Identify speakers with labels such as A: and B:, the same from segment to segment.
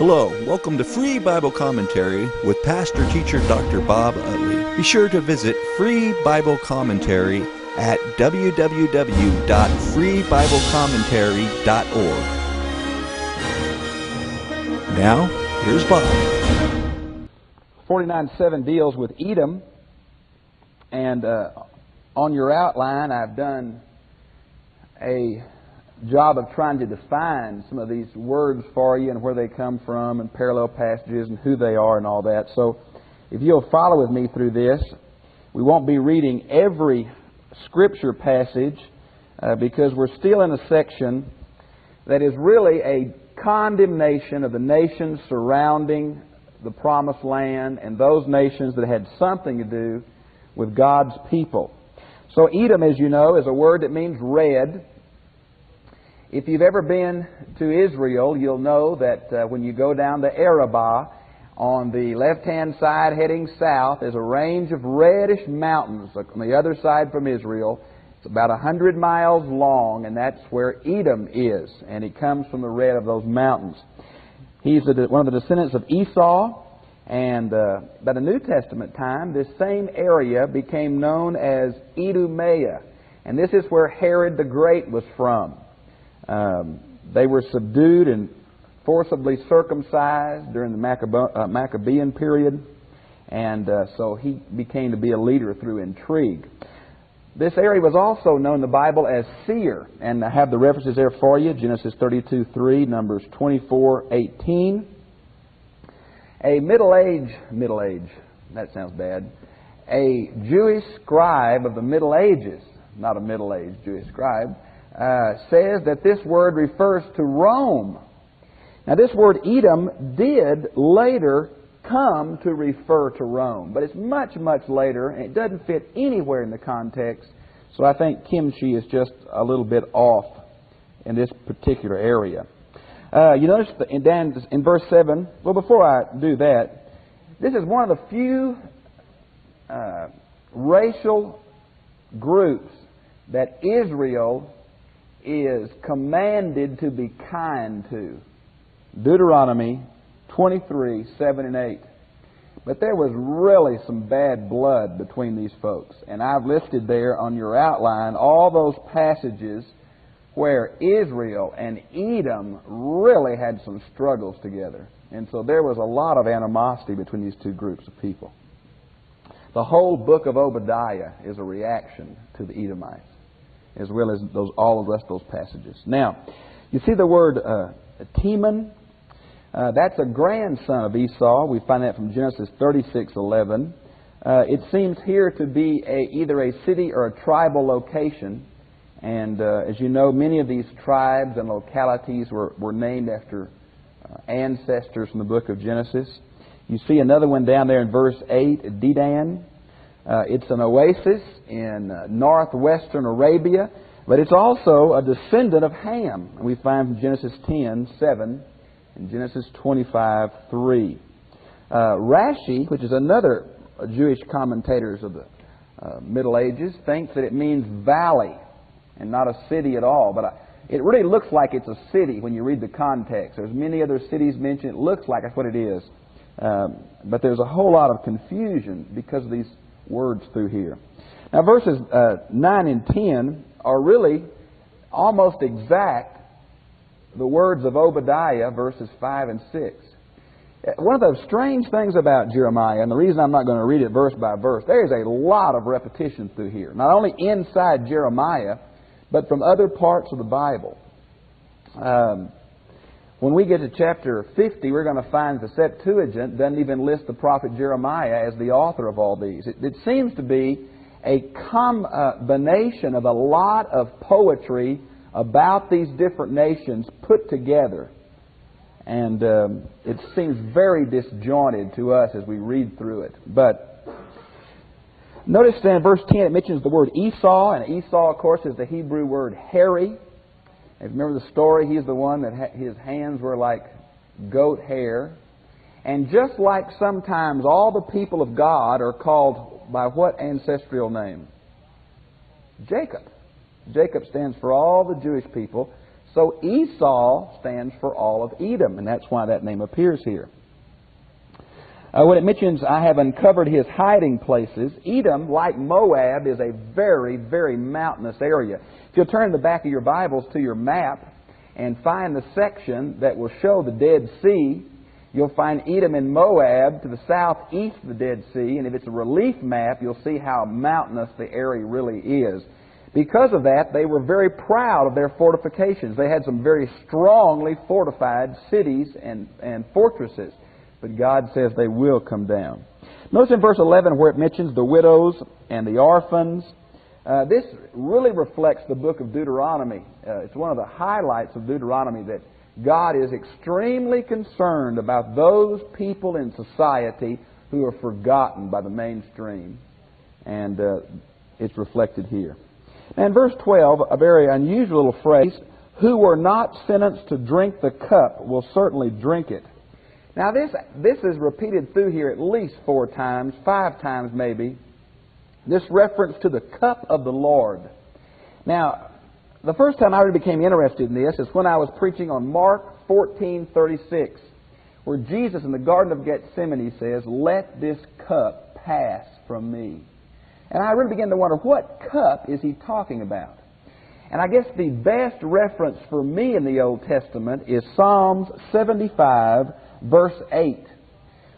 A: Hello, welcome to Free Bible Commentary with Pastor Teacher Dr. Bob Utley. Be sure to visit Free Bible Commentary at www.freebiblecommentary.org. Now, here's Bob.
B: 49:7 deals with Edom, and on your outline I've done a job of trying to define some of these words for you and where they come from and parallel passages and who they are and all that. So if you'll follow with me through this, we won't be reading every scripture passage because we're still in a section that is really a condemnation of the nations surrounding the Promised Land and those nations that had something to do with God's people. So Edom, as you know, is a word that means red. If you've ever been to Israel, you'll know that when you go down the Arabah, on the left-hand side heading south, there's a range of reddish mountains on the other side from Israel. It's about 100 miles long, and that's where Edom is. And he comes from the red of those mountains. He's one of the descendants of Esau. And by the New Testament time, this same area became known as Idumea. And this is where Herod the Great was from. They were subdued and forcibly circumcised during the Maccabean period, and so he became to be a leader through intrigue. This area was also known in the Bible as Seir, and I have the references there for you: Genesis 32:3, Numbers 24:18. A that sounds bad. A Jewish scribe of the Middle Ages, not a middle-aged Jewish scribe, says that this word refers to Rome. Now this word Edom did later come to refer to Rome, but it's much, much later, and it doesn't fit anywhere in the context, so I think kimchi is just a little bit off in this particular area. You notice in verse 7, well, before I do that, this is one of the few racial groups that Israel is commanded to be kind to. Deuteronomy 23:7 and 8. But there was really some bad blood between these folks. And I've listed there on your outline all those passages where Israel and Edom really had some struggles together. And so there was a lot of animosity between these two groups of people. The whole book of Obadiah is a reaction to the Edomites, as well as all the rest of those passages. Now, you see the word Teman? That's a grandson of Esau. We find that from Genesis 36:11. It seems here to be either a city or a tribal location. And as you know, many of these tribes and localities were named after ancestors from the book of Genesis. You see another one down there in verse 8, Dedan. It's an oasis in northwestern Arabia, but it's also a descendant of Ham. And we find from Genesis 10:7 and Genesis 25:3. Rashi, which is another Jewish commentators of the Middle Ages, thinks that it means valley and not a city at all. But it really looks like it's a city when you read the context. There's many other cities mentioned. It looks like that's what it is. But there's a whole lot of confusion because of these words through here. Now verses 9 and 10 are really almost exact the words of Obadiah, verses 5 and 6. One of the strange things about Jeremiah, and the reason I'm not going to read it verse by verse, there is a lot of repetition through here. Not only inside Jeremiah, but from other parts of the Bible. When we get to chapter 50, we're going to find the Septuagint doesn't even list the prophet Jeremiah as the author of all these. It seems to be a combination of a lot of poetry about these different nations put together. And it seems very disjointed to us as we read through it. But notice then in verse 10 it mentions the word Esau, and Esau, of course, is the Hebrew word hairy. If you remember the story, he's the one that his hands were like goat hair. And just like sometimes all the people of God are called by what ancestral name? Jacob. Jacob stands for all the Jewish people. So Esau stands for all of Edom, and that's why that name appears here. When it mentions, I have uncovered his hiding places, Edom, like Moab, is a very, very mountainous area. If you'll turn the back of your Bibles to your map and find the section that will show the Dead Sea, you'll find Edom and Moab to the southeast of the Dead Sea, and if it's a relief map, you'll see how mountainous the area really is. Because of that, they were very proud of their fortifications. They had some very strongly fortified cities and fortresses. But God says they will come down. Notice in verse 11 where it mentions the widows and the orphans. This really reflects the book of Deuteronomy. It's one of the highlights of Deuteronomy that God is extremely concerned about those people in society who are forgotten by the mainstream. And it's reflected here. Now in verse 12, a very unusual little phrase, who were not sentenced to drink the cup will certainly drink it. Now this is repeated through here at least 4 times, 5 times maybe. This reference to the cup of the Lord. Now, the first time I really became interested in this is when I was preaching on Mark 14:36, where Jesus in the Garden of Gethsemane says, let this cup pass from me. And I really began to wonder, what cup is he talking about? And I guess the best reference for me in the Old Testament is Psalms 75, verse 8,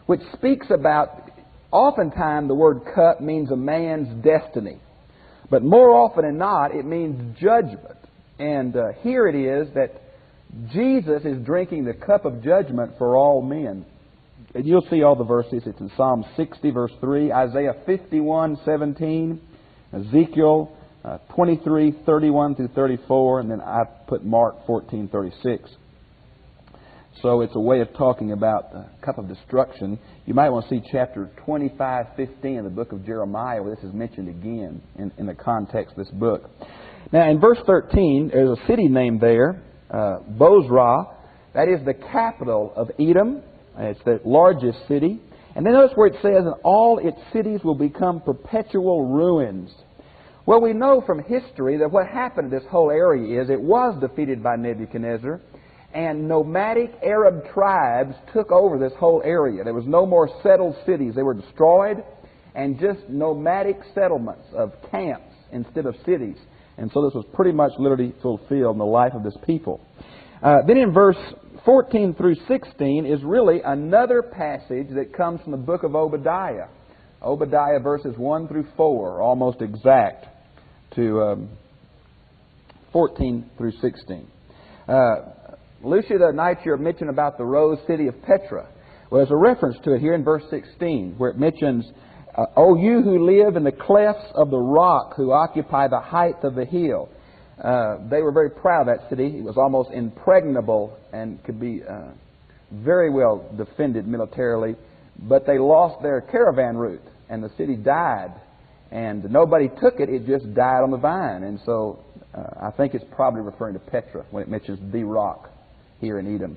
B: which speaks about, oftentimes the word cup means a man's destiny. But more often than not, it means judgment. And here it is that Jesus is drinking the cup of judgment for all men. And you'll see all the verses. It's in Psalm 60, verse 3, Isaiah 51, 17, Ezekiel 23, 31 through 34, and then I've put Mark 14, 36. So it's a way of talking about the cup of destruction. You might want to see chapter 25, 15 of the book of Jeremiah, where this is mentioned again in the context of this book. Now in verse 13, there's a city named there, Bozrah. That is the capital of Edom. It's the largest city. And then notice where it says, and all its cities will become perpetual ruins. Well, we know from history that what happened to this whole area is it was defeated by Nebuchadnezzar, and nomadic Arab tribes took over this whole area. There was no more settled cities. They were destroyed, and just nomadic settlements of camps instead of cities. And so this was pretty much literally fulfilled in the life of this people. Then in verse 14 through 16 is really another passage that comes from the book of Obadiah. Obadiah verses 1 through 4, almost exact to 14 through 16. Lucia, the night you mentioned about the rose city of Petra. Well, there's a reference to it here in verse 16, where it mentions, O you who live in the clefts of the rock, who occupy the height of the hill. They were very proud of that city. It was almost impregnable and could be very well defended militarily. But they lost their caravan route, and the city died. And nobody took it. It just died on the vine. And so I think it's probably referring to Petra when it mentions the rock here in Edom.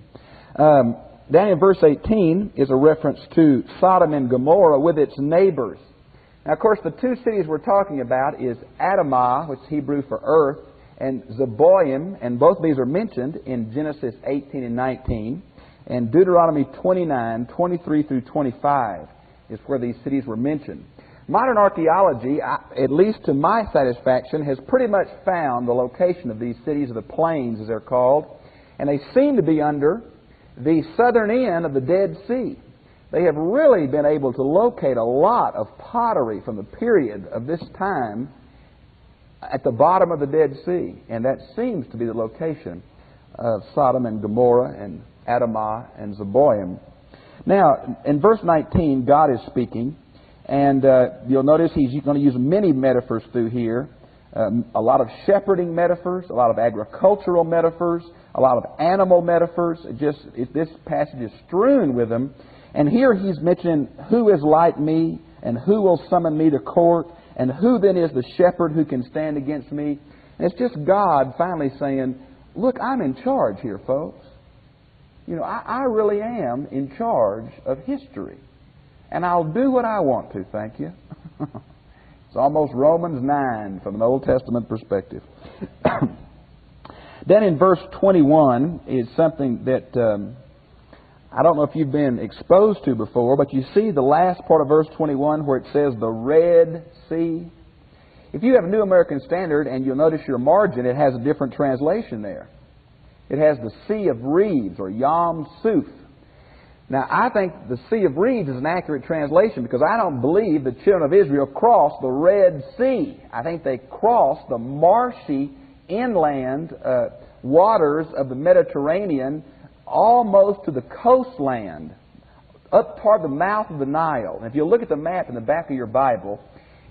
B: Down in verse 18 is a reference to Sodom and Gomorrah with its neighbors. Now, of course, the two cities we're talking about is Adamah, which is Hebrew for earth, and Zeboim, and both of these are mentioned in Genesis 18 and 19. And Deuteronomy 29, 23 through 25 is where these cities were mentioned. Modern archaeology, at least to my satisfaction, has pretty much found the location of these cities, of the plains as they're called, and they seem to be under the southern end of the Dead Sea. They have really been able to locate a lot of pottery from the period of this time at the bottom of the Dead Sea, and that seems to be the location of Sodom and Gomorrah and Adamah and Zeboim. Now, in verse 19, God is speaking, and you'll notice He's going to use many metaphors through here. A lot of shepherding metaphors, a lot of agricultural metaphors, a lot of animal metaphors. This passage is strewn with them. And here He's mentioning who is like me, and who will summon me to court, and who then is the shepherd who can stand against me. And it's just God finally saying, look, I'm in charge here, folks. You know, I really am in charge of history. And I'll do what I want to, thank you. It's almost Romans 9 from an Old Testament perspective. Then in verse 21 is something that I don't know if you've been exposed to before, but you see the last part of verse 21 where it says the Red Sea. If you have a New American Standard and you'll notice your margin, it has a different translation there. It has the Sea of Reeds, or Yam Suf. Now, I think the Sea of Reeds is an accurate translation because I don't believe the children of Israel crossed the Red Sea. I think they crossed the marshy inland waters of the Mediterranean almost to the coastland, up toward the mouth of the Nile. And if you look at the map in the back of your Bible,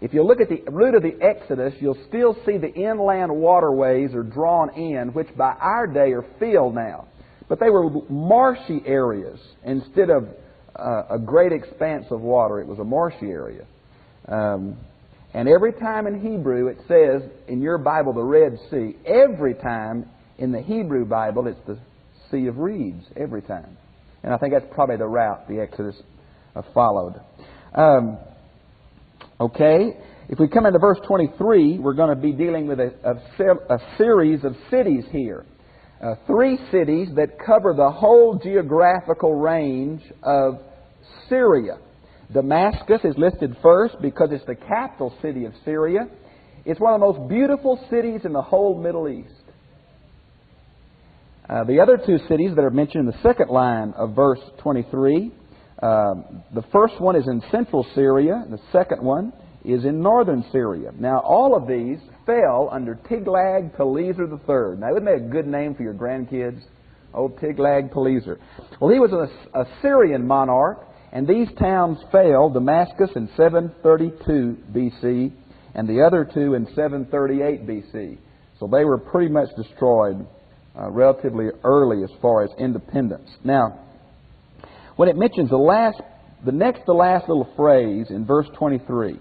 B: if you look at the route of the Exodus, you'll still see the inland waterways are drawn in, which by our day are filled now. But they were marshy areas instead of a great expanse of water. It was a marshy area. And every time in Hebrew it says, in your Bible, the Red Sea, every time in the Hebrew Bible it's the Sea of Reeds, every time. And I think that's probably the route the Exodus followed. Okay, if we come into verse 23, we're going to be dealing with a series of cities here. 3 cities that cover the whole geographical range of Syria. Damascus is listed first because it's the capital city of Syria. It's one of the most beautiful cities in the whole Middle East. The other 2 cities that are mentioned in the second line of verse 23, the first one is in central Syria, the second one is in northern Syria. Now, all of these fell under Tiglath-Pileser III. Now, wouldn't that be a good name for your grandkids? Old Tiglath-Pileser. Well, he was an Assyrian monarch, and these towns fell, Damascus in 732 B.C., and the other 2 in 738 B.C. So they were pretty much destroyed relatively early as far as independence. Now, when it mentions the next to last little phrase in verse 23,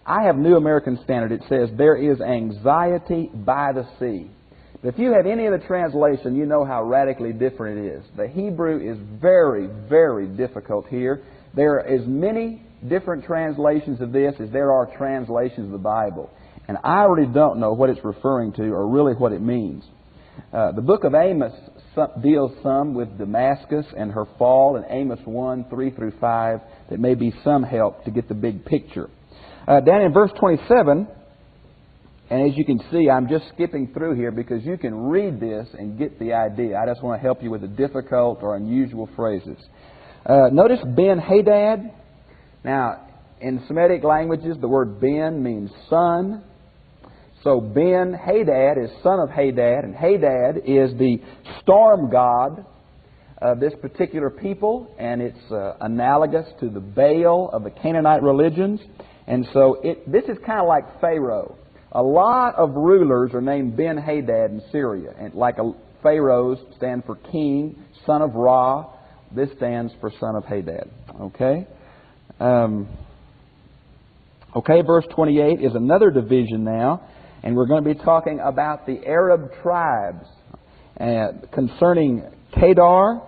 B: I have New American Standard. It says, there is anxiety by the sea. If you have any of the translation, you know how radically different it is. The Hebrew is very, very difficult here. There are as many different translations of this as there are translations of the Bible. And I really don't know what it's referring to or really what it means. The book of Amos deals some with Damascus and her fall in Amos 1, 3 through 5. That may be some help to get the big picture. Down in verse 27, and as you can see, I'm just skipping through here because you can read this and get the idea. I just want to help you with the difficult or unusual phrases. Notice Ben-Hadad. Now, in Semitic languages, the word Ben means son. So Ben-Hadad is son of Hadad, and Hadad is the storm god of this particular people, and it's analogous to the Baal of the Canaanite religions. And so this is kind of like Pharaoh. A lot of rulers are named Ben-Hadad in Syria. And like pharaohs stand for king, son of Ra. This stands for son of Hadad. Okay? Verse 28 is another division now. And we're going to be talking about the Arab tribes. Concerning Kedar,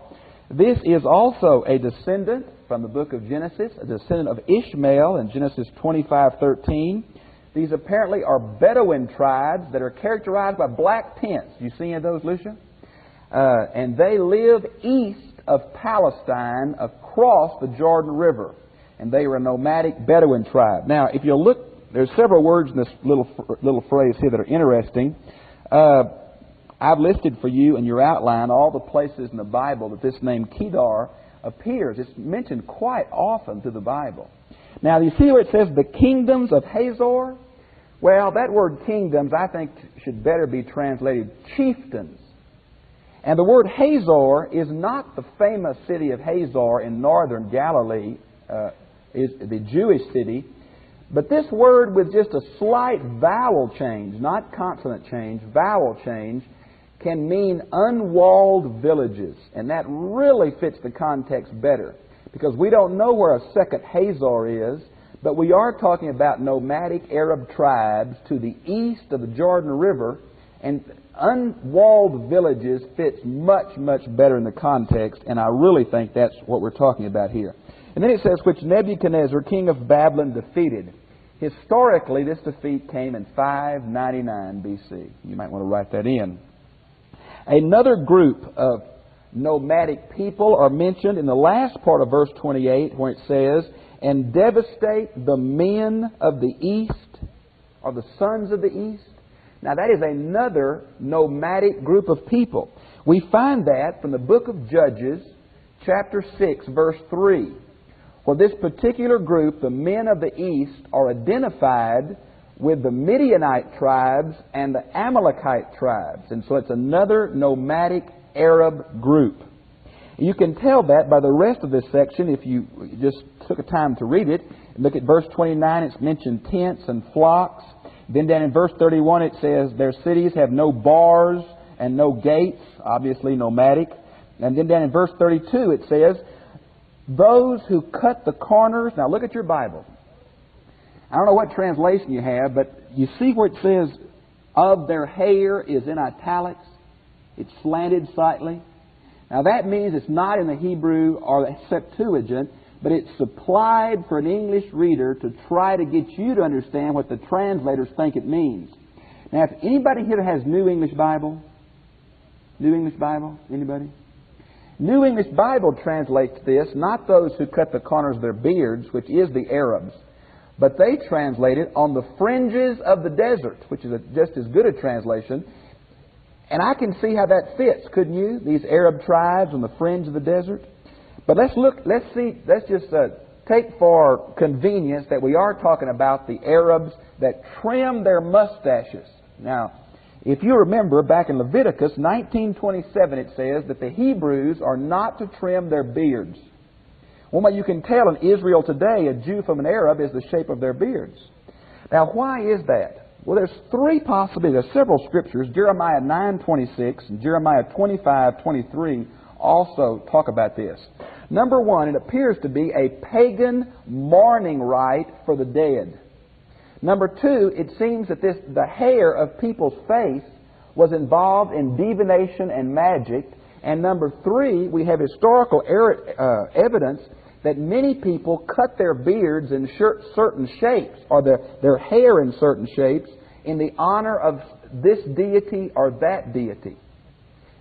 B: this is also a descendant from the book of Genesis, a descendant of Ishmael in Genesis 25:13. These apparently are Bedouin tribes that are characterized by black tents. You see any of those, Lucia? And they live east of Palestine across the Jordan River. And they were a nomadic Bedouin tribe. Now, if you look, there's several words in this little phrase here that are interesting. I've listed for you in your outline all the places in the Bible that this name Kedar appears. It's mentioned quite often through the Bible. Now, you see where it says the kingdoms of Hazor? Well, that word kingdoms, I think, should better be translated chieftains. And the word Hazor is not the famous city of Hazor in northern Galilee, is the Jewish city, but this word with just a slight vowel change, not consonant change, vowel change, can mean unwalled villages. And that really fits the context better, because we don't know where a second Hazor is, but we are talking about nomadic Arab tribes to the east of the Jordan River, and unwalled villages fits much, much better in the context, and I really think that's what we're talking about here. And then it says, which Nebuchadnezzar, king of Babylon, defeated. Historically, this defeat came in 599 BC. You might want to write that in. Another group of nomadic people are mentioned in the last part of verse 28, where it says, "And devastate the men of the east," or the sons of the east. Now that is another nomadic group of people. We find that from the book of Judges, chapter 6, verse 3, where this particular group, the men of the east, are identified with the Midianite tribes and the Amalekite tribes. And so it's another nomadic Arab group. You can tell that by the rest of this section if you just took a time to read it. Look at verse 29, it's mentioned tents and flocks. Then down in verse 31 it says their cities have no bars and no gates, obviously nomadic. And then down in verse 32 it says, those who cut the corners. Now look at your Bible. I don't know what translation you have, but you see where it says, of their hair is in italics. It's slanted slightly. Now that means it's not in the Hebrew or the Septuagint, but it's supplied for an English reader to try to get you to understand what the translators think it means. Now if anybody here has New English Bible? New English Bible? Anybody? New English Bible translates this, not those who cut the corners of their beards, which is the Arabs, but they translate it on the fringes of the desert, which is just as good a translation. And I can see how that fits, couldn't you? These Arab tribes on the fringe of the desert. But let's just take for convenience that we are talking about the Arabs that trim their mustaches. Now, if you remember back in Leviticus 19:27, it says that the Hebrews are not to trim their beards. Well, what you can tell in Israel today, a Jew from an Arab, is the shape of their beards. Now, why is that? Well, there's three possibilities. There's several scriptures. Jeremiah 9:26 and Jeremiah 25:23 also talk about this. Number one, it appears to be a pagan mourning rite for the dead. Number two, it seems that the hair of people's face was involved in divination and magic. And number three, we have historical evidence that many people cut their beards in certain shapes, or their hair in certain shapes, in the honor of this deity or that deity.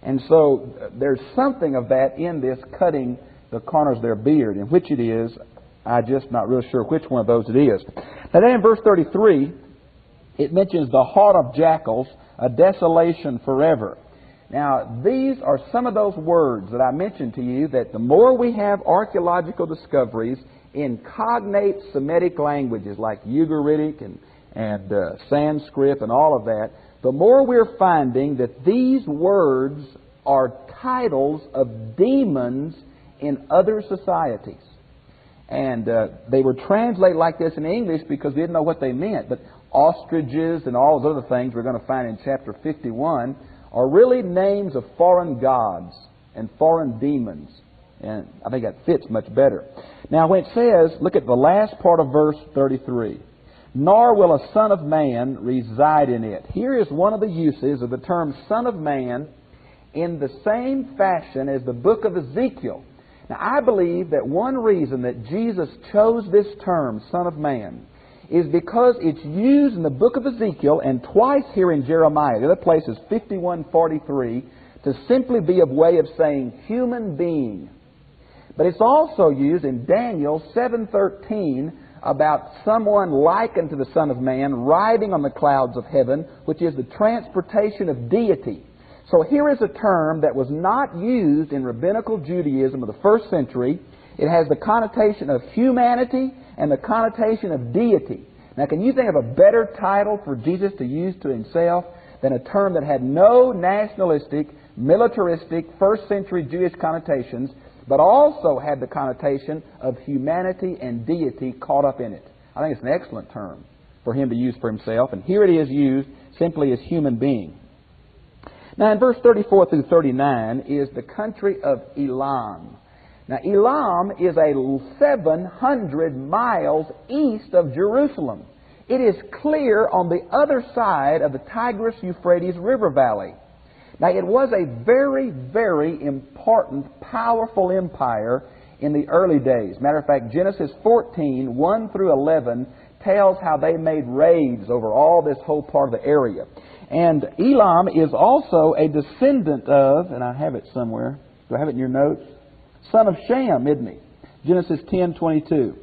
B: And so there's something of that in this cutting the corners of their beard. And which it is, I'm just not real sure which one of those it is. Now then in verse 33, it mentions the heart of jackals, a desolation forever. Now, these are some of those words that I mentioned to you, that the more we have archaeological discoveries in cognate Semitic languages like Ugaritic and Sanskrit and all of that, the more we're finding that these words are titles of demons in other societies. And they were translated like this in English because we didn't know what they meant. But ostriches and all those other things we're going to find in chapter 51 are really names of foreign gods and foreign demons. And I think that fits much better. Now when it says, look at the last part of verse 33. Nor will a son of man reside in it. Here is one of the uses of the term son of man in the same fashion as the book of Ezekiel. Now I believe that one reason that Jesus chose this term, son of man, is because it's used in the book of Ezekiel and twice here in Jeremiah. The other place is 51:43 to simply be a way of saying human being. But it's also used in Daniel 7:13 about someone likened to the Son of Man riding on the clouds of heaven, which is the transportation of deity. So here is a term that was not used in rabbinical Judaism of the first century. It has the connotation of humanity and the connotation of deity. Now, can you think of a better title for Jesus to use to himself than a term that had no nationalistic, militaristic, first century Jewish connotations, but also had the connotation of humanity and deity caught up in it? I think it's an excellent term for him to use for himself, and here it is used simply as human being. Now, in verse 34 through 39 is the country of Elam. Now, Elam is 700 miles east of Jerusalem. It is clear on the other side of the Tigris-Euphrates River Valley. Now, it was a very, very important, powerful empire in the early days. Matter of fact, Genesis 14, 1 through 11, tells how they made raids over all this whole part of the area. And Elam is also a descendant of, and I have it somewhere. Do I have it in your notes? Son of Shem, isn't he? Genesis 10:22.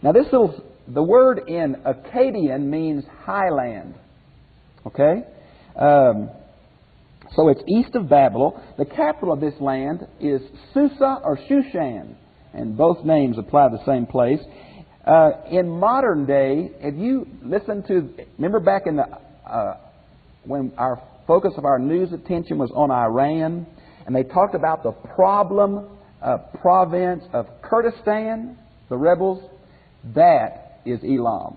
B: Now the word in Akkadian means highland. Okay? So it's east of Babel. The capital of this land is Susa or Shushan. And both names apply to the same place. In modern day, if you listen to, remember back in the, when our focus of our news attention was on Iran, and they talked about the province of Kurdistan, the rebels, that is Elam,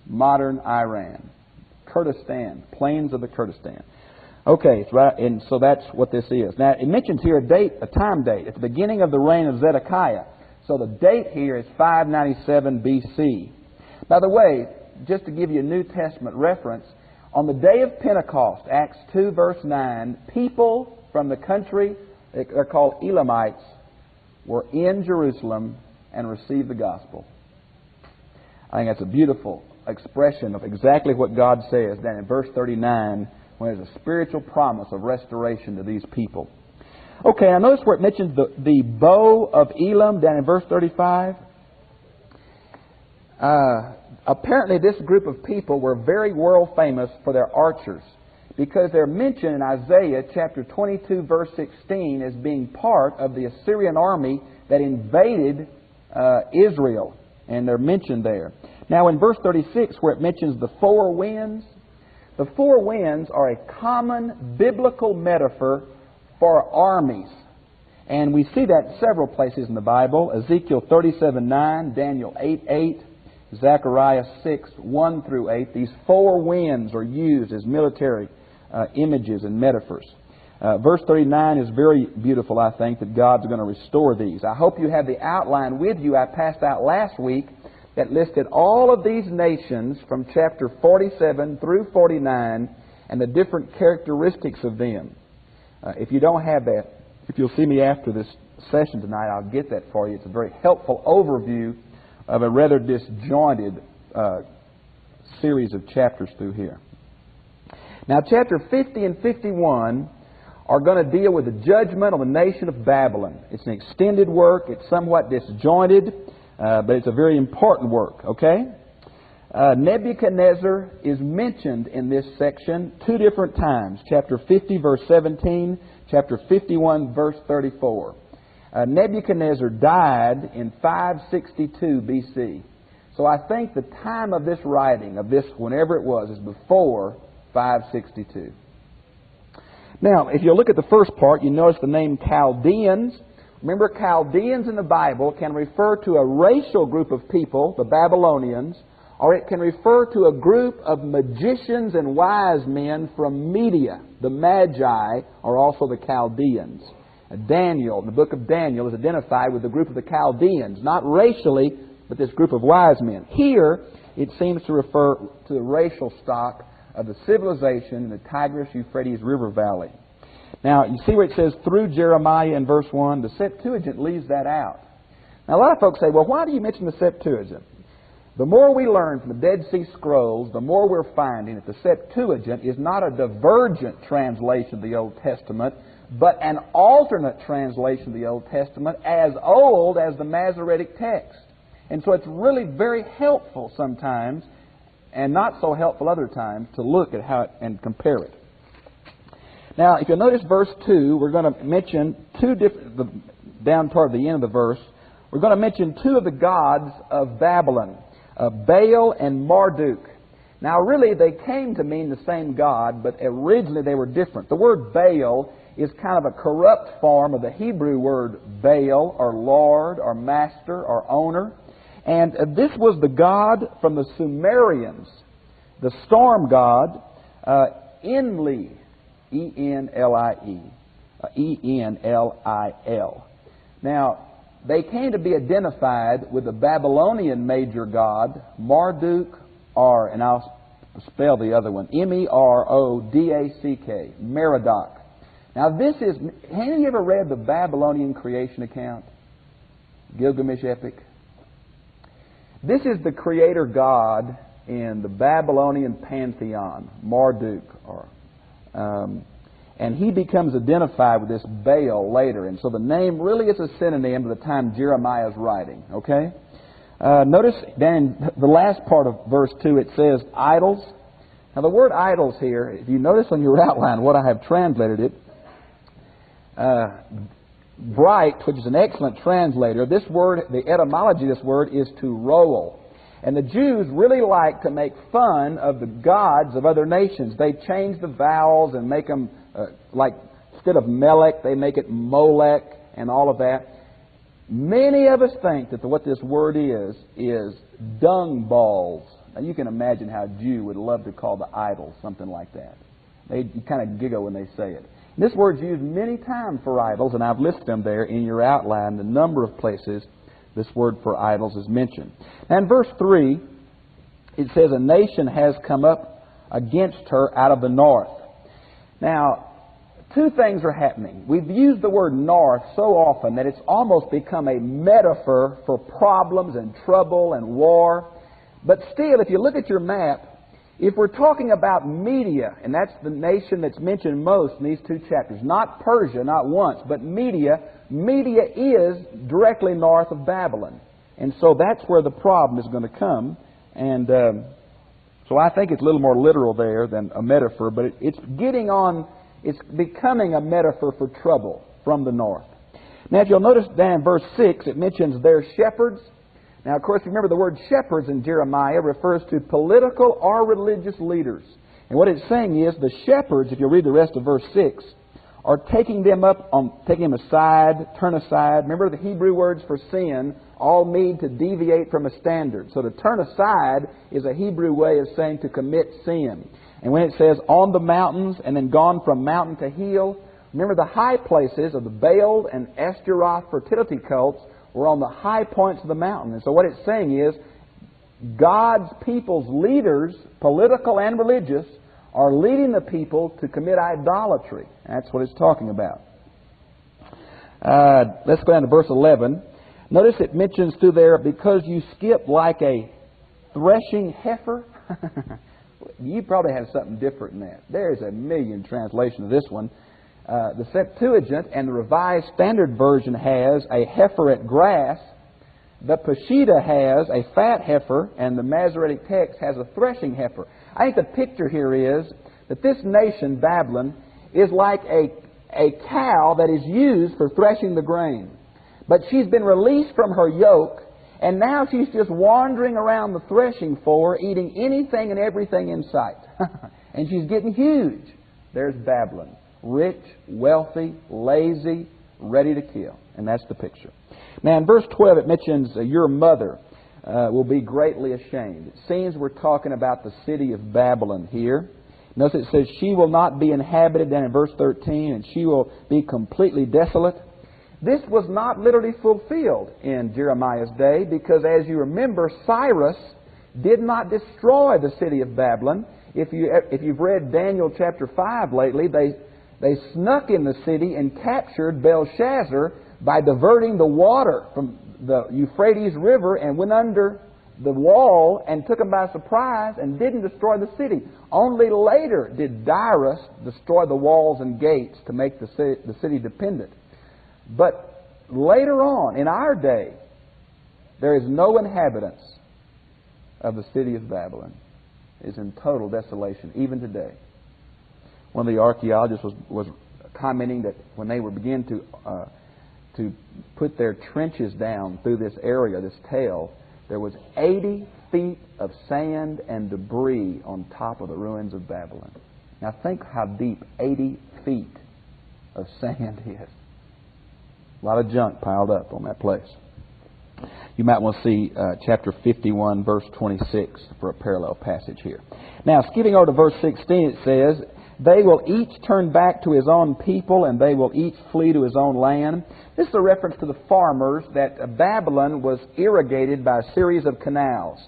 B: modern Iran. Kurdistan, plains of the Kurdistan. Okay, it's right, and so that's what this is. Now, it mentions here a time date. It's the beginning of the reign of Zedekiah. So the date here is 597 BC. By the way, just to give you a New Testament reference, on the day of Pentecost, Acts 2 verse 9, people from the country, they're called Elamites, were in Jerusalem and received the gospel. I think that's a beautiful expression of exactly what God says then in verse 39, when there's a spiritual promise of restoration to these people. Okay, I notice where it mentions the bow of Elam down in verse 35. Apparently this group of people were very world famous for their archers, because they're mentioned in Isaiah chapter 22 verse 16 as being part of the Assyrian army that invaded Israel, and they're mentioned there. Now in verse 36 where it mentions the four winds, the four winds are a common biblical metaphor for armies. And we see that in several places in the Bible. Ezekiel 37:9, Daniel 8:8, Zechariah 6:1 through 8. These four winds are used as military images and metaphors. Verse 39 is very beautiful, I think, that God's going to restore these. I hope you have the outline with you I passed out last week that listed all of these nations from chapter 47 through 49 and the different characteristics of them. If you don't have that, if you'll see me after this session tonight, I'll get that for you. It's a very helpful overview of a rather disjointed series of chapters through here. Now, chapter 50 and 51 are going to deal with the judgment on the nation of Babylon. It's an extended work. It's somewhat disjointed, but it's a very important work, okay? Nebuchadnezzar is mentioned in this section two different times. Chapter 50, verse 17, chapter 51, verse 34. Nebuchadnezzar died in 562 BC. So I think the time of this writing, of this whenever it was, is before 562. Now, if you look at the first part, you notice the name Chaldeans. Remember, Chaldeans in the Bible can refer to a racial group of people, the Babylonians, or it can refer to a group of magicians and wise men from Media. The Magi are also the Chaldeans. Daniel, in the book of Daniel, is identified with the group of the Chaldeans, not racially, but this group of wise men. Here, it seems to refer to the racial stock of the civilization in the Tigris-Euphrates River Valley. Now, you see where it says, through Jeremiah in verse 1, the Septuagint leaves that out. Now, a lot of folks say, well, why do you mention the Septuagint? The more we learn from the Dead Sea Scrolls, the more we're finding that the Septuagint is not a divergent translation of the Old Testament, but an alternate translation of the Old Testament as old as the Masoretic text. And so it's really very helpful sometimes, and not so helpful other times, to look at how it and compare it. Now, if you'll notice verse 2, we're going to mention two different, down toward the end of the verse, we're going to mention two of the gods of Babylon, Baal and Marduk. Now, really, they came to mean the same God, but originally they were different. The word Baal is kind of a corrupt form of the Hebrew word Baal, or Lord, or Master, or Owner. And this was the god from the Sumerians, the storm god, Enlil, E-N-L-I-E, E-N-L-I-L. Now, they came to be identified with the Babylonian major god, Marduk, and I'll spell the other one, M-E-R-O-D-A-C-K, Merodach. Now this is, have you ever read the Babylonian creation account? Gilgamesh epic? This is the creator god in the Babylonian pantheon, Marduk, or And he becomes identified with this Baal later. And so the name really is a synonym to the time Jeremiah is writing. Okay? Notice then in the last part of verse 2 it says idols. Now the word idols here, if you notice on your outline what I have translated it, Bright, which is an excellent translator, this word, the etymology of this word is to roll. And the Jews really like to make fun of the gods of other nations. They change the vowels and make them, like, instead of Melech, they make it Molech and all of that. Many of us think that what this word is dung balls. Now you can imagine how a Jew would love to call the idols something like that. They kind of giggle when they say it. And this word's used many times for idols, and I've listed them there in your outline, the number of places this word for idols is mentioned. And in verse 3, it says, a nation has come up against her out of the north. Now, two things are happening. We've used the word north so often that it's almost become a metaphor for problems and trouble and war. But still, if you look at your map, if we're talking about Media, and that's the nation that's mentioned most in these two chapters, not Persia, not once, but Media is directly north of Babylon. And so that's where the problem is going to come. And so I think it's a little more literal there than a metaphor, but it's becoming a metaphor for trouble from the north. Now, if you'll notice down in verse 6, it mentions their shepherds. Now, of course, remember the word shepherds in Jeremiah refers to political or religious leaders. And what it's saying is the shepherds, if you read the rest of verse 6, are taking them aside, turn aside. Remember the Hebrew words for sin all mean to deviate from a standard. So to turn aside is a Hebrew way of saying to commit sin. And when it says on the mountains and then gone from mountain to hill, remember the high places of the Baal and Ashtaroth fertility cults were on the high points of the mountain. And so what it's saying is God's people's leaders, political and religious, are leading the people to commit idolatry. That's what it's talking about. Let's go down to verse 11. Notice it mentions through there, because you skip like a threshing heifer. You probably have something different than that. There's a million translations of this one. The Septuagint and the Revised Standard Version has a heifer at grass. The Peshitta has a fat heifer, and the Masoretic text has a threshing heifer. I think the picture here is that this nation, Babylon, is like a cow that is used for threshing the grain. But she's been released from her yoke, and now she's just wandering around the threshing floor, eating anything and everything in sight. And she's getting huge. There's Babylon. Rich, wealthy, lazy, ready to kill. And that's the picture. Now in verse 12 it mentions your mother will be greatly ashamed. It seems we're talking about the city of Babylon here. Notice it says she will not be inhabited, then in verse 13, and she will be completely desolate. This was not literally fulfilled in Jeremiah's day, because as you remember, Cyrus did not destroy the city of Babylon. If you've read Daniel chapter 5 lately, they snuck in the city and captured Belshazzar by diverting the water from the Euphrates River and went under the wall and took them by surprise and didn't destroy the city. Only later did Darius destroy the walls and gates to make the city dependent. But later on, in our day, there is no inhabitants of the city of Babylon. It is in total desolation, even today. One of the archaeologists was commenting that when they were beginning to put their trenches down through this area, this tail, there was 80 feet of sand and debris on top of the ruins of Babylon. Now think how deep 80 feet of sand is. A lot of junk piled up on that place. You might want to see chapter 51, verse 26 for a parallel passage here. Now, skipping over to verse 16, it says, they will each turn back to his own people, and they will each flee to his own land. This is a reference to the farmers, that Babylon was irrigated by a series of canals.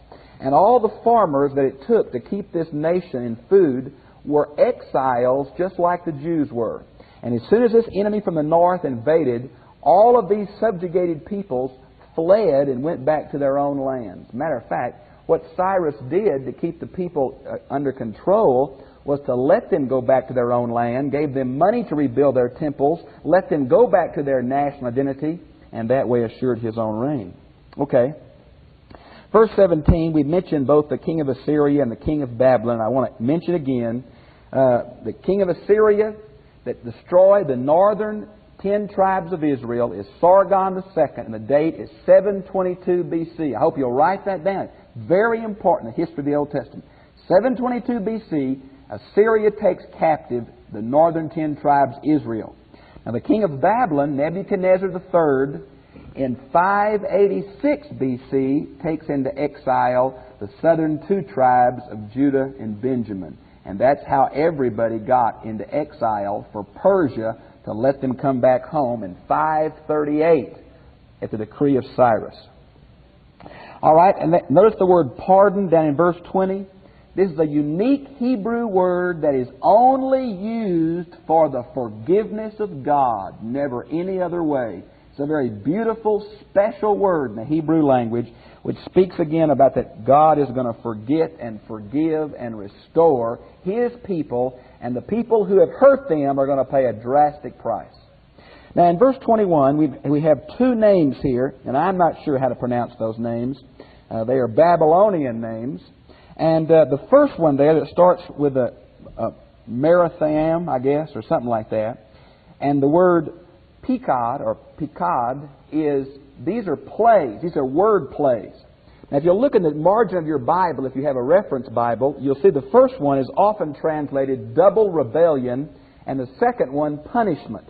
B: And all the farmers that it took to keep this nation in food were exiles just like the Jews were. And as soon as this enemy from the north invaded, all of these subjugated peoples fled and went back to their own lands. Matter of fact, what Cyrus did to keep the people under control was to let them go back to their own land, gave them money to rebuild their temples, let them go back to their national identity, and that way assured His own reign. Okay. Verse 17, we mentioned both the king of Assyria and the king of Babylon. I want to mention again, the king of Assyria that destroyed the northern 10 tribes of Israel is Sargon II, and the date is 722 BC. I hope you'll write that down. Very important, the history of the Old Testament. 722 BC, Assyria takes captive the northern 10 tribes Israel. Now the king of Babylon, Nebuchadnezzar III, in 586 BC, takes into exile the southern 2 tribes of Judah and Benjamin. And that's how everybody got into exile for Persia to let them come back home in 538 at the decree of Cyrus. All right, and notice the word pardon down in verse 20. This is a unique Hebrew word that is only used for the forgiveness of God, never any other way. It's a very beautiful, special word in the Hebrew language, which speaks again about that God is going to forget and forgive and restore His people, and the people who have hurt them are going to pay a drastic price. Now in verse 21, we have 2 names here, and I'm not sure how to pronounce those names. They are Babylonian names. And the first one there that starts with a Meratham, I guess, or something like that. And the word Pekod, or Pekod, these are plays. These are word plays. Now, if you'll look in the margin of your Bible, if you have a reference Bible, you'll see the first one is often translated double rebellion, and the second one punishment.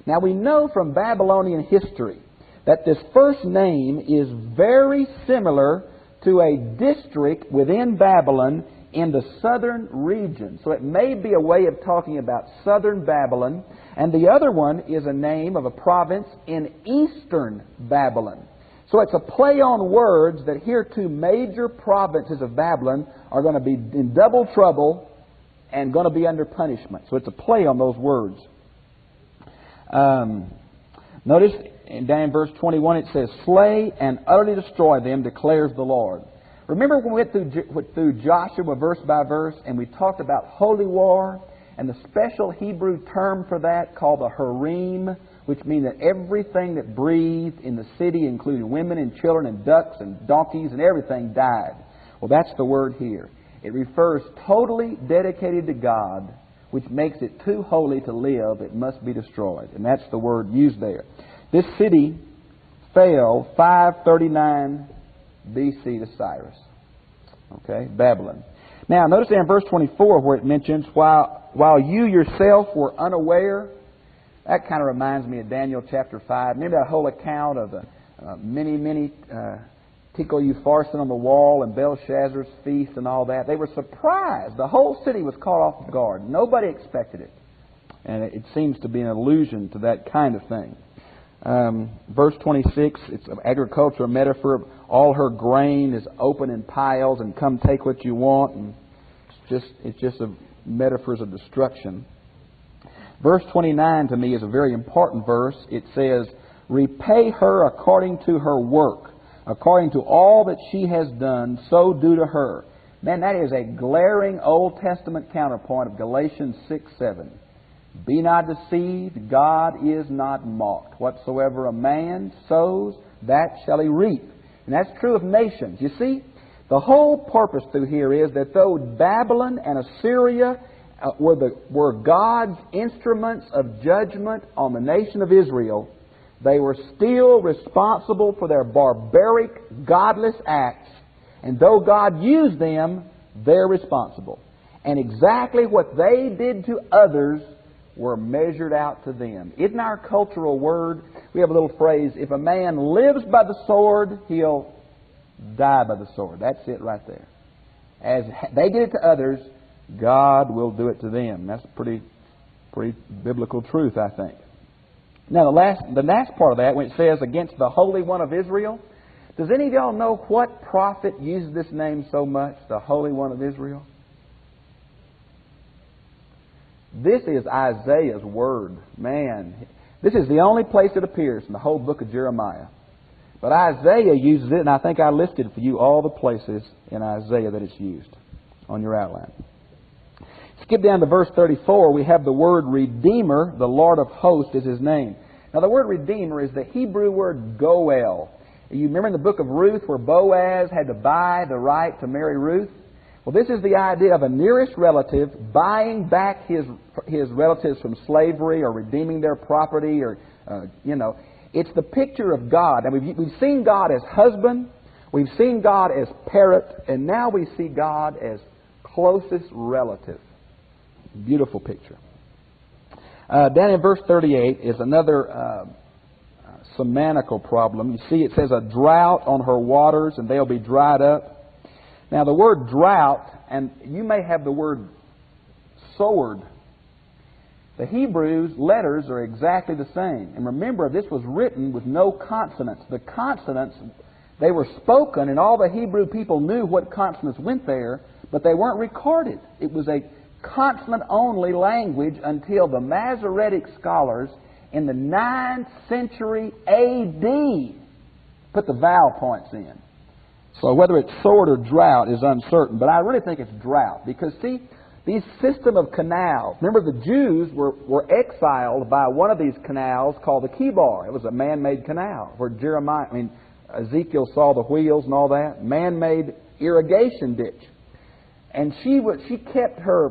B: Now, we know from Babylonian history that this first name is very similar to a district within Babylon in the southern region. So it may be a way of talking about southern Babylon. And the other one is a name of a province in eastern Babylon. So it's a play on words that here 2 major provinces of Babylon are going to be in double trouble and going to be under punishment. So it's a play on those words. Notice down in verse 21 it says, slay and utterly destroy them, declares the Lord. Remember when we went through Joshua verse by verse and we talked about holy war and the special Hebrew term for that called the harem, which means that everything that breathed in the city, including women and children and ducks and donkeys and everything, died. Well, that's the word here. It refers totally dedicated to God, which makes it too holy to live. It must be destroyed. And that's the word used there. This city fell 539 BC to Cyrus. Okay, Babylon. Now, notice there in verse 24 where it mentions, while you yourself were unaware. That kind of reminds me of Daniel chapter 5. Remember that whole account of the many tickle you farson on the wall and Belshazzar's feast and all that? They were surprised. The whole city was caught off guard. Nobody expected it. And it seems to be an allusion to that kind of thing. Verse 26, it's an agricultural metaphor. All her grain is open in piles, and come take what you want. And it's just a metaphors of destruction. Verse 29 to me is a very important verse. It says, repay her according to her work, according to all that she has done, so do to her. Man, that is a glaring Old Testament counterpoint of Galatians 6:7. Be not deceived, God is not mocked. Whatsoever a man sows, that shall he reap. And that's true of nations. You see, the whole purpose through here is that though Babylon and Assyria were God's instruments of judgment on the nation of Israel, they were still responsible for their barbaric, godless acts. And though God used them, they're responsible. And exactly what they did to others were measured out to them. Isn't our cultural word, we have a little phrase, if a man lives by the sword, he'll die by the sword. That's it right there. As they did it to others, God will do it to them. That's pretty biblical truth, I think. Now, the last part of that, when it says against the Holy One of Israel, does any of y'all know what prophet uses this name so much, the Holy One of Israel? This is Isaiah's word. Man, this is the only place it appears in the whole book of Jeremiah. But Isaiah uses it, and I think I listed for you all the places in Isaiah that it's used on your outline. Skip down to verse 34. We have the word Redeemer. The Lord of hosts is His name. Now, the word Redeemer is the Hebrew word goel. You remember in the book of Ruth where Boaz had to buy the right to marry Ruth? Well, this is the idea of a nearest relative buying back his relatives from slavery or redeeming their property or, It's the picture of God. And we've seen God as husband, we've seen God as parent, and now we see God as closest relative. Beautiful picture. Down in verse 38 is another semantical problem. You see it says a drought on her waters and they'll be dried up. Now the word drought, and you may have the word sword. The Hebrew letters are exactly the same. And remember, this was written with no consonants. The consonants, they were spoken, and all the Hebrew people knew what consonants went there, but they weren't recorded. It was a consonant-only language until the Masoretic scholars in the 9th century A.D. put the vowel points in. So whether it's sword or drought is uncertain, but I really think it's drought. Because, see, these system of canals, remember the Jews were exiled by one of these canals called the Kibar. It was a man-made canal where Ezekiel saw the wheels and all that. Man-made irrigation ditch. And she kept her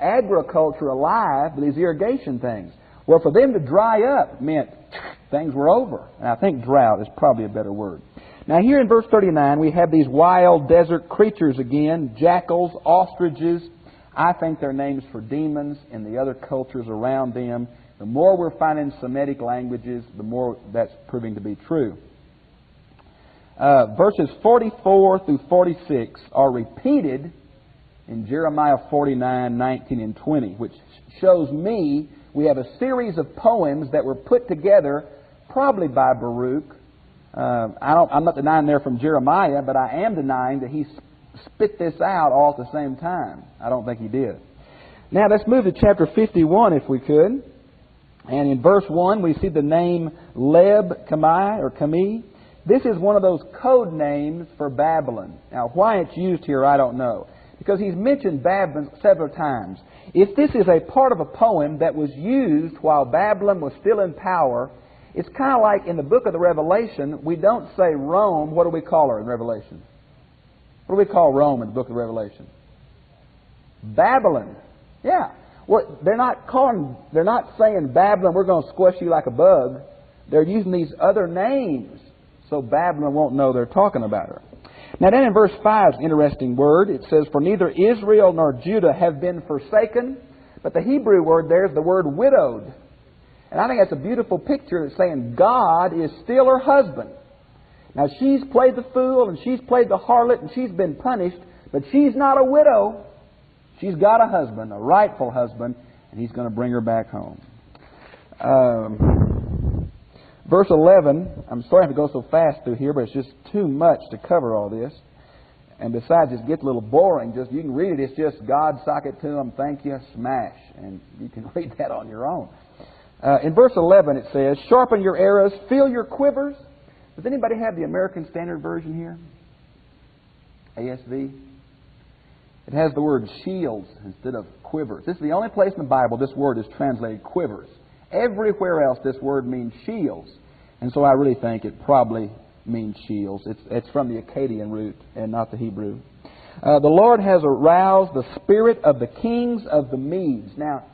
B: agriculture alive with these irrigation things. Well, for them to dry up meant things were over. And I think drought is probably a better word. Now here in verse 39 we have these wild desert creatures again, jackals, ostriches. I think they're names for demons in the other cultures around them. The more we're finding Semitic languages, the more that's proving to be true. Verses 44 through 46 are repeated in Jeremiah 49, 19, and 20, which shows me we have a series of poems that were put together probably by Baruch. I'm not denying they're from Jeremiah, but I am denying that he spit this out all at the same time. I don't think he did. Now let's move to chapter 51 if we could. And in verse 1 we see the name Leb Kamai or Kami. This is one of those code names for Babylon. Now why it's used here I don't know. Because he's mentioned Babylon several times. If this is a part of a poem that was used while Babylon was still in power, it's kind of like in the book of the Revelation, we don't say Rome. What do we call her in Revelation? What do we call Rome in the book of the Revelation? Babylon. Yeah. Well, they're not saying Babylon, we're going to squash you like a bug. They're using these other names so Babylon won't know they're talking about her. Now then in verse 5 is an interesting word. It says, for neither Israel nor Judah have been forsaken. But the Hebrew word there is the word widowed. And I think that's a beautiful picture that's saying God is still her husband. Now she's played the fool and she's played the harlot and she's been punished, but she's not a widow. She's got a husband, a rightful husband, and He's going to bring her back home. Verse 11, I'm sorry to go so fast through here, but it's just too much to cover all this. And besides, it gets a little boring. You can read it, it's just God sock it to them, thank you, smash. And you can read that on your own. In verse 11 it says, sharpen your arrows, fill your quivers. Does anybody have the American Standard Version here? ASV? It has the word shields instead of quivers. This is the only place in the Bible this word is translated quivers. Everywhere else this word means shields. And so I really think it probably means shields. It's from the Akkadian root and not the Hebrew. The Lord has aroused the spirit of the kings of the Medes. Now,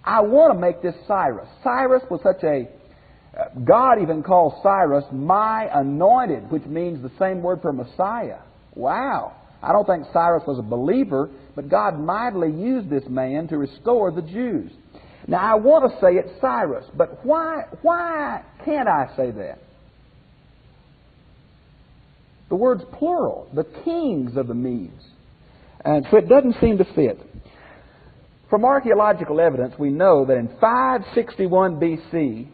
B: I want to make this Cyrus. Cyrus was such a... God even calls Cyrus my anointed, which means the same word for Messiah. Wow! I don't think Cyrus was a believer, but God mightily used this man to restore the Jews. Now, I want to say it's Cyrus, but why can't I say that? The word's plural, the kings of the Medes. And so it doesn't seem to fit. From archaeological evidence, we know that in 561 B.C.,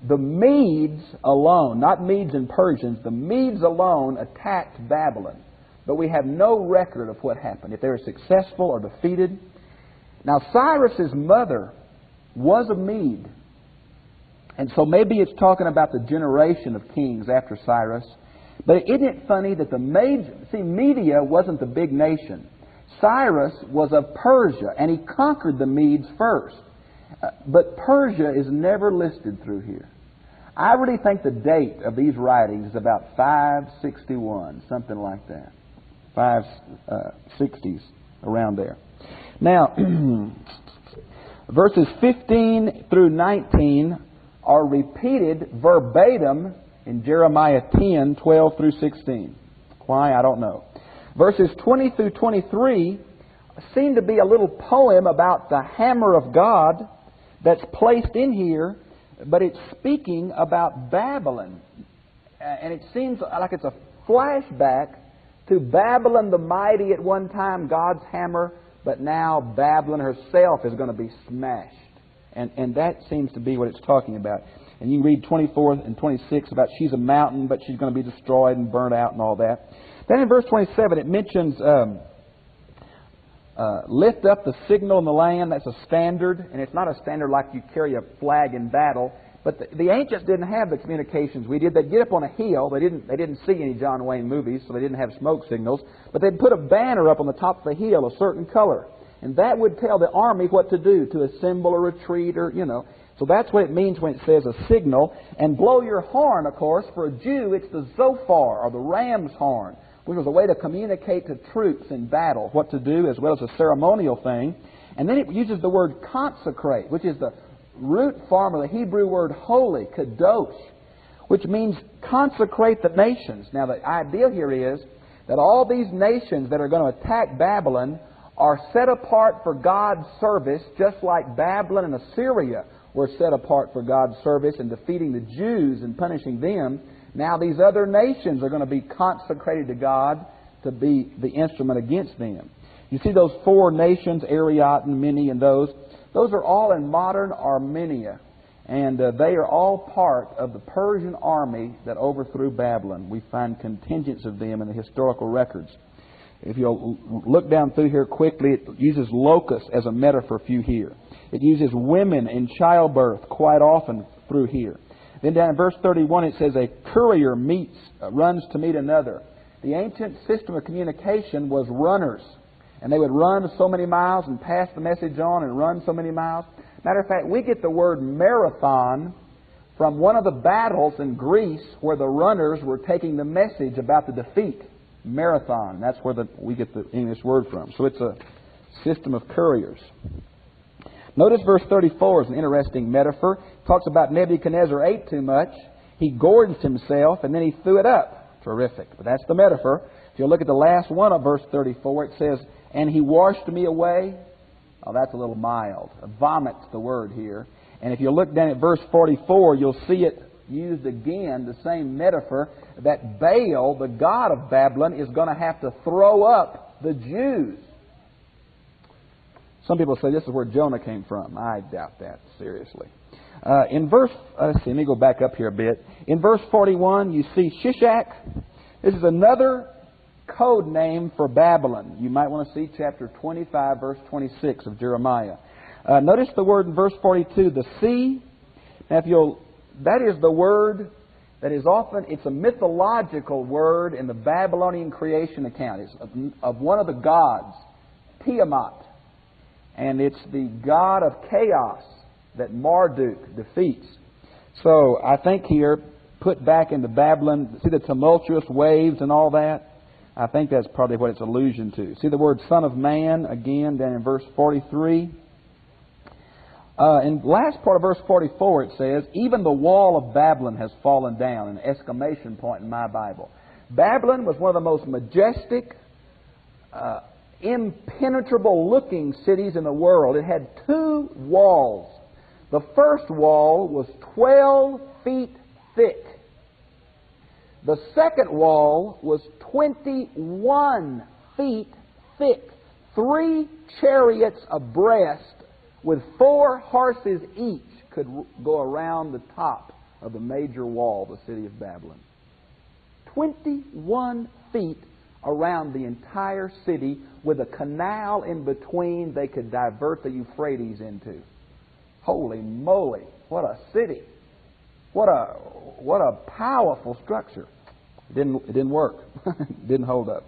B: the Medes alone, not Medes and Persians, the Medes alone attacked Babylon. But we have no record of what happened, if they were successful or defeated. Now, Cyrus's mother was a Mede. And so maybe it's talking about the generation of kings after Cyrus. But isn't it funny that Media wasn't the big nation. Cyrus was of Persia, and he conquered the Medes first. But Persia is never listed through here. I really think the date of these writings is about 561, something like that. 560s, around there. Now, verses 15 through 19 are repeated verbatim in Jeremiah 10, 12 through 16. Why? I don't know. Verses 20 through 23 seem to be a little poem about the hammer of God that's placed in here, but it's speaking about Babylon. And it seems like it's a flashback to Babylon the mighty at one time, God's hammer, but now Babylon herself is going to be smashed. And that seems to be what it's talking about. And you can read 24 and 26 about she's a mountain, but she's going to be destroyed and burnt out and all that. Then in verse 27 it mentions lift up the signal in the land. That's a standard, and it's not a standard like you carry a flag in battle. But the ancients didn't have the communications we did. They'd get up on a hill. They didn't see any John Wayne movies, so they didn't have smoke signals. But they'd put a banner up on the top of the hill, a certain color. And that would tell the army what to do, to assemble or retreat or, So that's what it means when it says a signal. And blow your horn, of course. For a Jew, it's the zophar, or the ram's horn, which was a way to communicate to troops in battle what to do, as well as a ceremonial thing. And then it uses the word consecrate, which is the root form of the Hebrew word holy, kadosh, which means consecrate the nations. Now the idea here is that all these nations that are going to attack Babylon are set apart for God's service, just like Babylon and Assyria were set apart for God's service in defeating the Jews and punishing them. Now these other nations are going to be consecrated to God to be the instrument against them. You see those four nations, Ariat and Mini and those are all in modern Armenia. And they are all part of the Persian army that overthrew Babylon. We find contingents of them in the historical records. If you'll look down through here quickly, it uses locusts as a metaphor few here. It uses women in childbirth quite often through here. Then down in verse 31 it says a courier runs to meet another. The ancient system of communication was runners. And they would run so many miles and pass the message on and run so many miles. Matter of fact, we get the word marathon from one of the battles in Greece where the runners were taking the message about the defeat. Marathon. That's where we get the English word from. So it's a system of couriers. Notice verse 34 is an interesting metaphor. It talks about Nebuchadnezzar ate too much. He gorged himself and then he threw it up. Terrific. But that's the metaphor. If you look at the last one of verse 34, it says, and he washed me away. Oh, that's a little mild. Vomit's the word here. And if you look down at verse 44, you'll see it used again, the same metaphor, that Baal, the god of Babylon, is going to have to throw up the Jews. Some people say this is where Jonah came from. I doubt that, seriously. Let me go back up here a bit. In verse 41, you see Shishak. This is another code name for Babylon. You might want to see chapter 25, verse 26 of Jeremiah. Notice the word in verse 42, the sea. Now, that is the word that is often, it's a mythological word in the Babylonian creation account. It's of one of the gods, Tiamat. And it's the god of chaos that Marduk defeats. So I think here, put back into Babylon, see the tumultuous waves and all that? I think that's probably what it's allusion to. See the word son of man again down in verse 43. In the last part of verse 44 it says, even the wall of Babylon has fallen down, an exclamation point in my Bible. Babylon was one of the most majestic, impenetrable looking cities in the world. It had two walls. The first wall was 12 feet thick. The second wall was 21 feet thick. 3 chariots abreast with 4 horses each could go around the top of the major wall, the city of Babylon. 21 feet around the entire city with a canal in between they could divert the Euphrates into. Holy moly, what a city. What a powerful structure. It didn't work. It didn't hold up.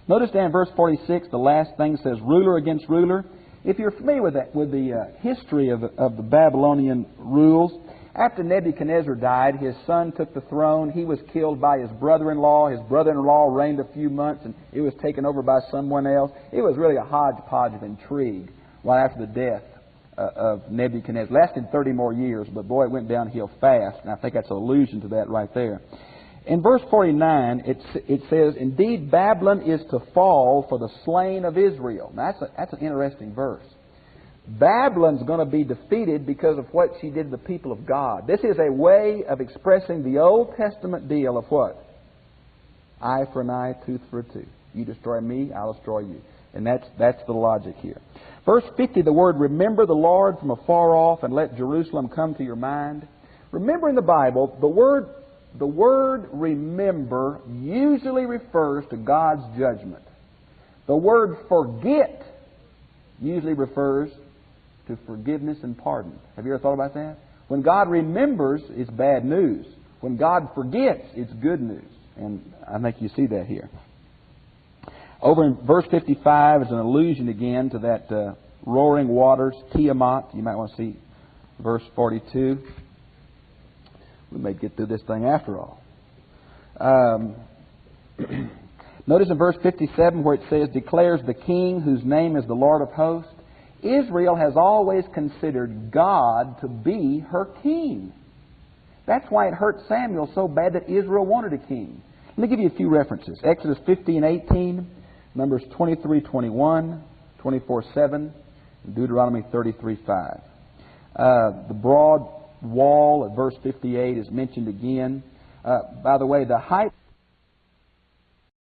B: Notice down in verse 46, the last thing says ruler against ruler. If you're familiar with that, with the history of the Babylonian rules, after Nebuchadnezzar died, his son took the throne. He was killed by his brother-in-law. His brother-in-law reigned a few months, and it was taken over by someone else. It was really a hodgepodge of intrigue right after the death of Nebuchadnezzar. It lasted 30 more years, but boy, it went downhill fast, and I think that's an allusion to that right there. In verse 49, it says, indeed, Babylon is to fall for the slain of Israel. Now, that's an interesting verse. Babylon's going to be defeated because of what she did to the people of God. This is a way of expressing the Old Testament deal of what? Eye for an eye, tooth for a tooth. You destroy me, I'll destroy you. And that's the logic here. Verse 50, the word remember the Lord from afar off and let Jerusalem come to your mind. Remember in the Bible, the word remember usually refers to God's judgment. The word forget usually refers to forgiveness and pardon. Have you ever thought about that? When God remembers, it's bad news. When God forgets, it's good news. And I think you see that here. Over in verse 55 is an allusion again to that roaring waters, Tiamat. You might want to see verse 42. We may get through this thing after all. Notice in verse 57 where it says, declares the King whose name is the Lord of hosts. Israel has always considered God to be her king. That's why it hurt Samuel so bad that Israel wanted a king. Let me give you a few references. Exodus 15:18, Numbers 23:21, 24:7, and Deuteronomy 33:5. The broad wall at verse 58 is mentioned again. By the way, the height